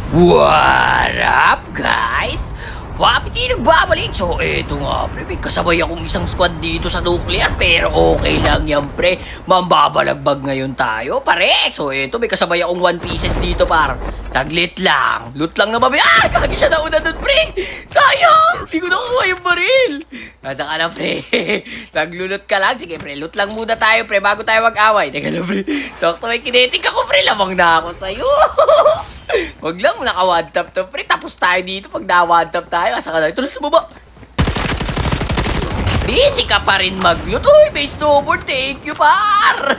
What up, guys? Papiti nagbabalik. So, eto nga, pre. May kasabay akong isang squad dito sa nuclear. Pero okay lang yan, pre. Mambabalagbag ngayon tayo, pare. So, eto, may kasabay akong 1 pieces dito, par. Saglit lang. Loot lang na babi. Ah, kagi siya nauna dun, pre. Sayang. Hindi ko nakuha yung baril. Nasa ka na, pre. Naglulot ka lang. Sige, pre. Loot lang muna tayo, pre. Bago tayo mag-away. Teka lang, pre. Sakto may kinetic ako, pre. Lamang na ako sa'yo. Wag lang, naka-one tap to, pre. Tapos tayo dito pag na-one tap tayo. Asa ka na? Ito na sa baba. Busy ka pa rin mag-loot. Uy, may snowboard. Thank you, par.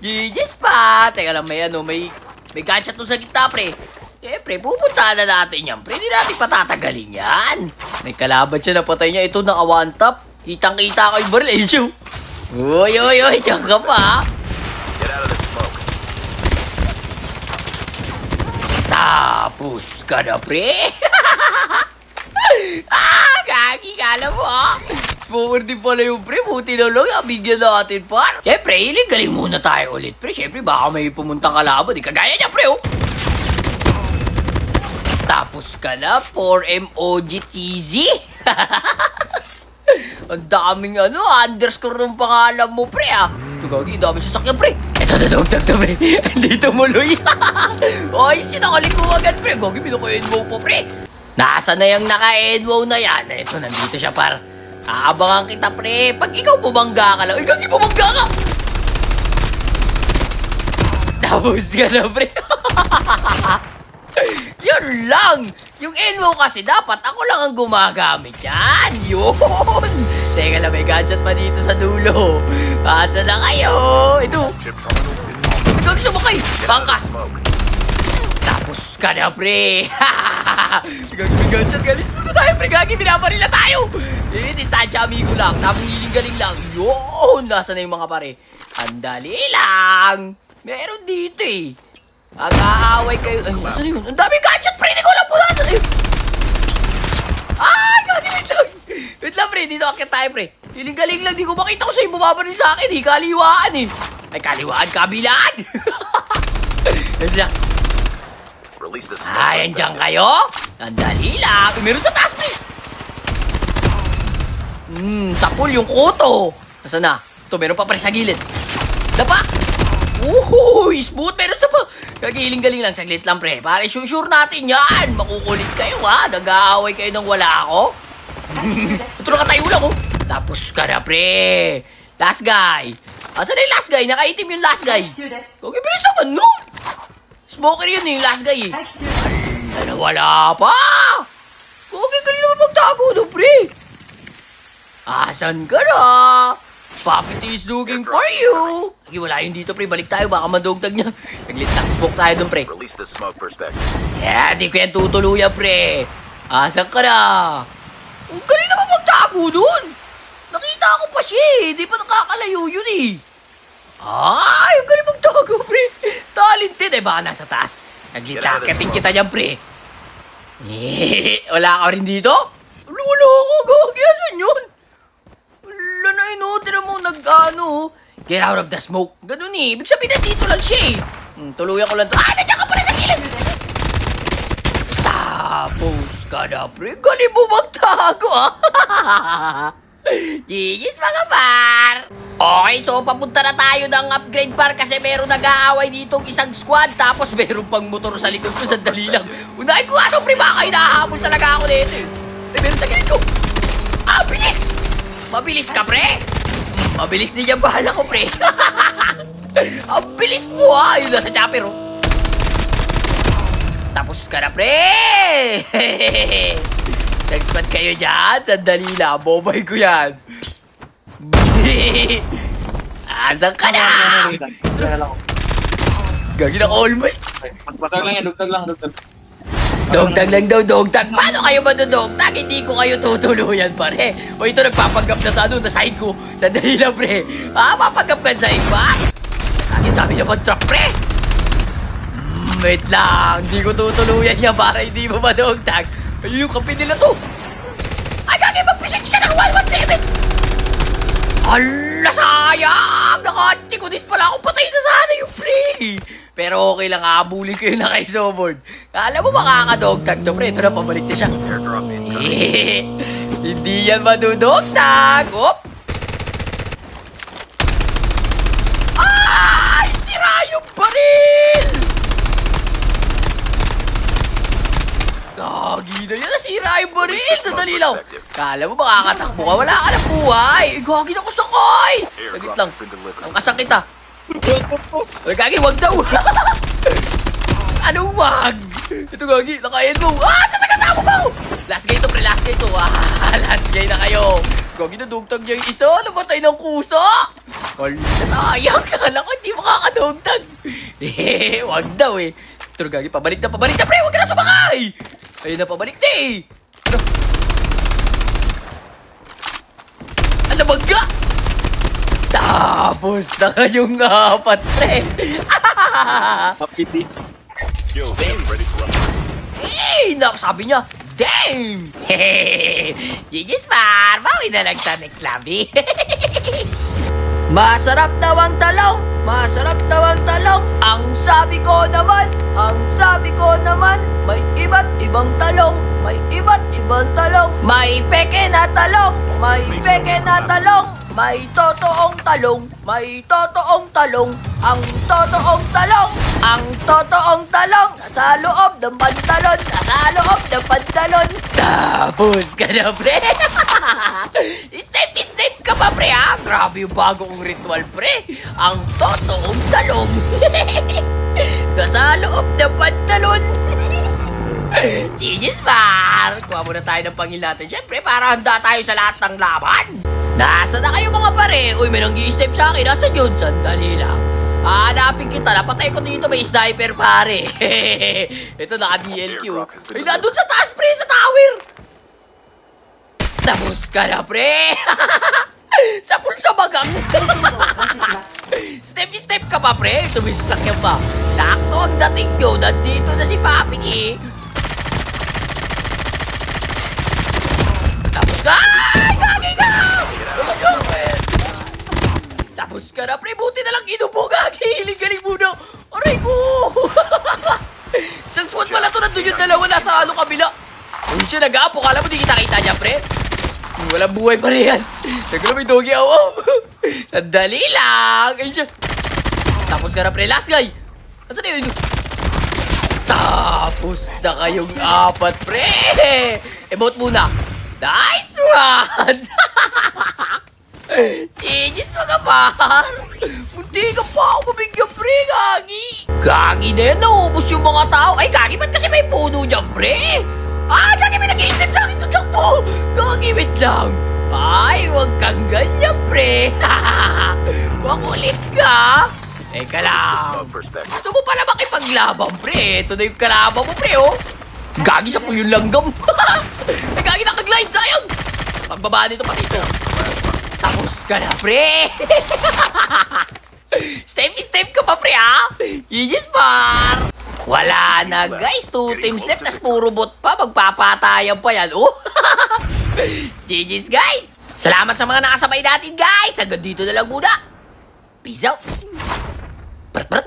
GG's pa. Teka lang, may gadget to sa gitna, pre. Siyempre, pupunta na natin yan, pre. Hindi natin patatagalin yan. May kalaban siya, napatay niya. Ito, naka-one tap. Kitang-kita ko yung baril. Eh, siyo. Uy, diyan ka pa. Tapos ka na, pre. Gagi, kala mo, Smoker din pala yung pre. Buti na lang, bigyan natin, par. Siyempre, galing muna tayo ulit, pre. Siyempre, baka may pumuntang kalaban. Di kagaya niya, pre, Tapos ka na, 4MOG TZ. Ang daming underscore ng pangalan mo, pre, Ito, gagi, dami sasakyan, pre. Ito, dogtag to, pre. Hindi tumuloy. Oy, sinakalik ko agad, pre. Gagi, binuko-enwow po, pre. Nasa na yung naka-enwow na yan? Ito, nandito siya, par. Aabangan kita, pre. Pag ikaw bumangga ka lang. Uy, gagi, bumangga ka. Tapos ka na, pre. Yun lang. Yung enwow kasi dapat ako lang ang gumagamit yan. Yun. Teka lang, may gadget pa dito sa dulo. Asa na kayo? Ito. Huwag sumakay. Bangkas. Tapos ka na, pre. May gadget. Galis mo na tayo, pre. Gagi, binabaril na tayo. Distansya, amigo lang. Tapos hiling-galing lang. Yun. Nasa na yung mga pare? Andali lang. Meron dito, Mag-aaway kayo. Ay, nasa na yun? Ang dami gadget, pre. Hindi ko alam po nasa na yun. Gagi, wait lang. Wait lang, pre. Dito akit tayo, pre. Hiling-galing lang. Di ko makita ko sa'yo bumabaril sa akin, Kaliwaan, Ay, kaliwaan, kabilaan. Wait lang. Andyan kayo? Sandali lang. Meron sa taas, pre. Sa pool yung kuto. Nasaan na? Ito, meron pa, pre, sa gilid. Dapa. Smooth. Meron sa pa. Kagiling-galing lang. Saglit lang, pre. Para sure natin yan. Makukulit kayo, Nag-aaway kayo nang wala ako. Ito na katayo lang, Tapos ka na, pre. Last guy. Asan na yung last guy? Nakaitim yung last guy. Okay, bilis naman, no? Smoker yun, yung last guy, wala pa. Okay, kanina naman magtago, no, pre? Asan ka na? Papiti is looking for you. Okay, wala yun dito, pre. Balik tayo. Baka madugtag niya. Naglit lang. Smoke tayo dun, pre. Yeah, di ko yan tutuluyan, pre. Asan ka na? Huwag ka rin naman magtago dun. Nakita ko pa siya, Di pa nakakalayo yun, huwag ka rin magtago, pre. Talented, baka nasa taas. Naglit-lakating kita dyan, pre. Wala ka rin dito? Wala ko. Gagi, asan yun? Tira mo get out of the smoke. Ganun, Ibig sabihin na dito lang siya, Tuluyan ko lang to. Nandiyan ka pala sa gilid. Tapos ka na, pre. Galing mo magtago, GG's, mga par. Okay, so papunta na tayo ng upgrade, par. Kasi meron nag-aaway ditong isang squad. Tapos meron pang motor sa likod ko. Sandali lang. Unahin ko, pre. Baka hinahabol talaga ako dito, meron sa gilid ko. Bilis. Mabilis ka, pre. Mabilis din yung bahala ko, pre. Ang bilis mo, Yun na sa chopper, Tapos ka na, pre. Nag-squad kayo dyan. Sandali lang. Bobay ko yan. Asan ka na? Gagi na all mic. Dugtag lang yan. Dogtag lang daw, dogtag. Paano kayo madudogtag? Hindi ko kayo tutuluyan, pare. O ito, nagpapanggap na sa na side ko. Sandali lang, pre. Papanggap ka sa side ba? Ang dami naman truck, pre. Wait lang. Hindi ko tutuluyan niya para hindi mo madogtag. Ayun, yung kape nila to. Ay, gagi, mag-present siya ng 117. Hala, sayang. Naka-chikonis pala ako. Patay na sana yung pre. Pero okay lang, habulin ko yung naka-snowboard. Kala mo makakadogtag to, pre. Ito na, pabalik na siya. Hindi yan madudogtag. Op! Ay! Sira yung baril! Gagi na yan, nasira yung baril. Sandali lang. Kala mo makakatakbo ka, wala ka ng buhay. Gagi na ko sakay. Sagit lang. Ang kasakit ah. Gagi, wag daw. Anong wag? Ito Gagi, nakain mo. Sasakasama mo. Last game to, pre, last game to. Last game na kayo. Gagi na dugtag niya yung isa. Namatay ng kusa. Sayang. Kala ko hindi makakadugtag. Wag daw eh. Ito Gagi, pabalik na, pre. Wag ka na sumakay. Ayun na, pabalik na eh. Ano baga? Tapos na kayong apat, pre. Kapiti. Sabi niya, damn! GG's par! Bawi na lang sa next lobby. Masarap daw ang talong! Masarap daw ang talong! Ang sabi ko naman, may iba't ibang talong, may iba't ibang talong. May peke na talong, may peke na talong, may totoong talong, may totoong talong. Ang totoong talong, ang totoong talong, nasa loob ng pantalon, nasa loob ng pantalon. Tapos ka na, pre. Step ka pa, pre, ha? Grabe yung bago kong ritual, pre. Ang totoong talong. Nasa loob ng pantalon. Genius, par. Kuha muna tayo ng pangil natin, syempre, para handa tayo sa lahat ng laban. Nasa na kayo mga pare? Uy, may nang-i-step sa akin. Nasa John? Sandali lang. Hanapin kita. Napatay ko dito. May sniper, pare. Ito, naka-DLQ. Ay, nandun sa taas, pre. Sa tower. Tapos ka na, pre. Sa pulsa bagang. Step ka pa, pre. Ito, may sasakyan pa. Sakto ang dating nyo. Nandito na si Papi, eh. Tapos ka. Gagi ka. Tapos ka na, pre. Buti na lang inubo, Gagi. Hiling-galing muna. Aray ko. Isang SWAT pala to. Nandun yung dalawa nasa kabila. Uy, siya nag-aapo. Kala mo di kita-kita niya, pre. Walang buhay parehas. Nagkala may doggy awaw. Sandali lang. Ayun siya. Tapos ka na, pre. Last guy. Asan na yun? Tapos na kayong apat, pre. Emote muna. Nice one. Genius mga par. Munti ka pa ako mabigyan, pre, Gagi. Gagi na yan. Naubos yung mga tao. Ay, Gagi, ba't kasi may puno niya, pre? Gagi, may nag-iisip sa akin. Tutsak mo. Gagi, wait lang. Ay, huwag kang ganyan, pre. Makulit ka. Teka lang. Gusto mo pala makipaglaban, pre. Ito na yung kalaban mo, pre, oh. Gagi, sa po yung langgam. Ay, Gagi, nakaglide, sayang. Pagbaba nito, pati ito. Tapos ka na, pre. Step ka pa, pre, ha? Genius, par. Wala na, guys. 2 teams left, tas puro bot pa. Magpapatayan pa yan, oh. Genius, guys. Salamat sa mga nakasabay natin, guys. Hanggang dito na lang muna. Peace out. Brat.